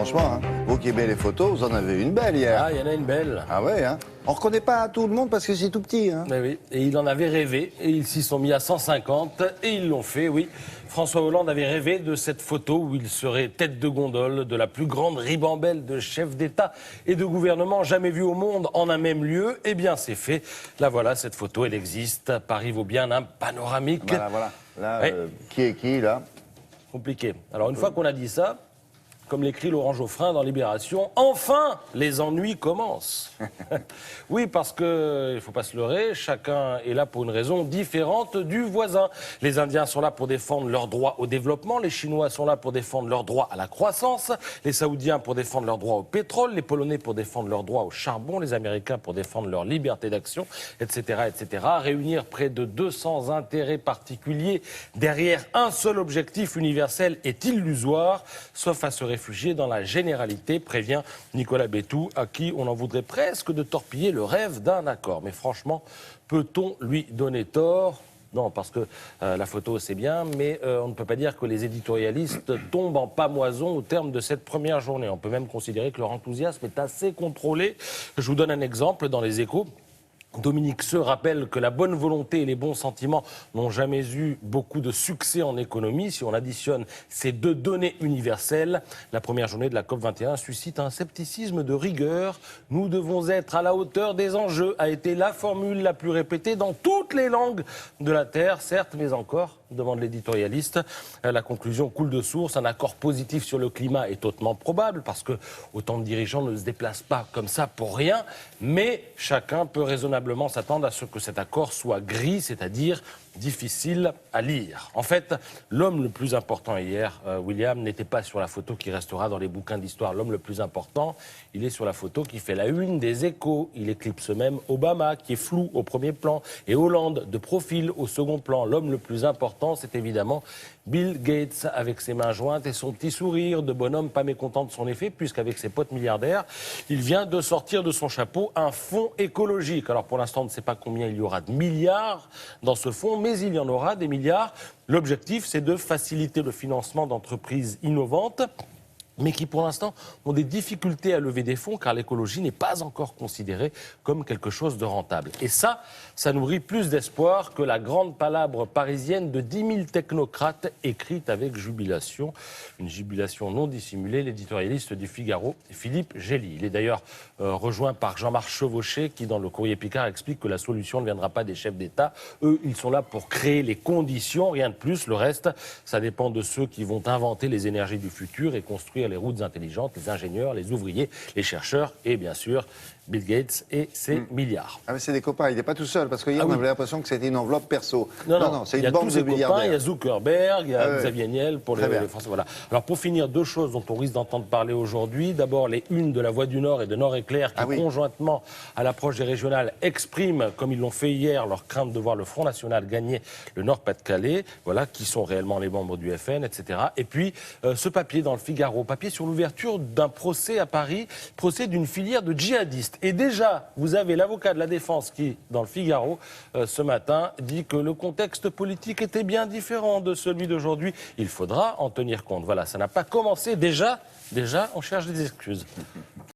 franchement, hein, vous qui aimez les photos, vous en avez une belle hier. Ah, il y en a une belle. Ah ouais, hein. On ne reconnaît pas tout le monde parce que c'est tout petit. Hein. Mais oui, et il en avait rêvé, et ils s'y sont mis à 150, et ils l'ont fait, oui. François Hollande avait rêvé de cette photo où il serait tête de gondole de la plus grande ribambelle de chefs d'État et de gouvernement jamais vue au monde en un même lieu. Eh bien, c'est fait. Là, voilà, cette photo, elle existe. Paris vaut bien un panoramique. Voilà. Là, Ouais. qui est qui, là? Compliqué. Alors, une fois qu'on a dit ça, comme l'écrit Laurent Geoffrin dans Libération, enfin, les ennuis commencent. Oui, parce que, il ne faut pas se leurrer, chacun est là pour une raison différente du voisin. Les Indiens sont là pour défendre leurs droits au développement, les Chinois sont là pour défendre leurs droits à la croissance, les Saoudiens pour défendre leurs droits au pétrole, les Polonais pour défendre leurs droits au charbon, les Américains pour défendre leur liberté d'action, etc., etc. Réunir près de 200 intérêts particuliers derrière un seul objectif universel est illusoire, sauf à se réfugier dans la généralité, prévient Nicolas Bétou, à qui on en voudrait presque de torpiller le rêve d'un accord. Mais franchement, peut-on lui donner tort ? Non, parce que la photo, c'est bien, mais on ne peut pas dire que les éditorialistes tombent en pamoison au terme de cette première journée. On peut même considérer que leur enthousiasme est assez contrôlé. Je vous donne un exemple dans les Échos. Dominique Seux rappelle que la bonne volonté et les bons sentiments n'ont jamais eu beaucoup de succès en économie. Si on additionne ces deux données universelles, la première journée de la COP21 suscite un scepticisme de rigueur. Nous devons être à la hauteur des enjeux, a été la formule la plus répétée dans toutes les langues de la Terre, certes, mais encore, demande l'éditorialiste. La conclusion coule de source. Un accord positif sur le climat est hautement probable parce que autant de dirigeants ne se déplacent pas comme ça pour rien, mais chacun peut raisonnablement s'attendre à ce que cet accord soit gris, c'est-à-dire difficile à lire. En fait, l'homme le plus important hier, William, n'était pas sur la photo qui restera dans les bouquins d'histoire. L'homme le plus important, il est sur la photo qui fait la une des Échos. Il éclipse même Obama, qui est flou au premier plan, et Hollande, de profil, au second plan. L'homme le plus important, c'est évidemment Bill Gates, avec ses mains jointes et son petit sourire de bonhomme pas mécontent de son effet, puisqu'avec ses potes milliardaires, il vient de sortir de son chapeau un fonds écologique. Alors pour l'instant, on ne sait pas combien il y aura de milliards dans ce fonds, mais il y en aura des milliards. L'objectif, c'est de faciliter le financement d'entreprises innovantes, mais qui pour l'instant ont des difficultés à lever des fonds car l'écologie n'est pas encore considérée comme quelque chose de rentable. Et ça nourrit plus d'espoir que la grande palabre parisienne de 10 000 technocrates écrite avec jubilation. Une jubilation non dissimulée, l'éditorialiste du Figaro, Philippe Gély. Il est d'ailleurs rejoint par Jean-Marc Chevauché qui, dans le Courrier Picard, explique que la solution ne viendra pas des chefs d'État. Eux, ils sont là pour créer les conditions, rien de plus. Le reste, ça dépend de ceux qui vont inventer les énergies du futur et construire les routes intelligentes, les ingénieurs, les ouvriers, les chercheurs et bien sûr Bill Gates et ses milliards. Ah mais c'est des copains, il n'est pas tout seul, parce qu'hier on avait l'impression que c'était une enveloppe perso. Non, c'est une bande de milliardaires. Il y a Zuckerberg, il y a Xavier Niel pour les Français. Voilà. Alors pour finir, deux choses dont on risque d'entendre parler aujourd'hui. D'abord les unes de La Voix du Nord et de Nord-Éclair qui conjointement à l'approche des régionales expriment, comme ils l'ont fait hier, leur crainte de voir le Front National gagner le Nord-Pas-de-Calais. Voilà, qui sont réellement les membres du FN, etc. Et puis ce papier dans le Figaro, papier sur l'ouverture d'un procès à Paris, procès d'une filière de djihadistes. Et déjà, vous avez l'avocat de la défense qui, dans le Figaro, ce matin, dit que le contexte politique était bien différent de celui d'aujourd'hui. Il faudra en tenir compte. Voilà, ça n'a pas commencé. Déjà, on cherche des excuses.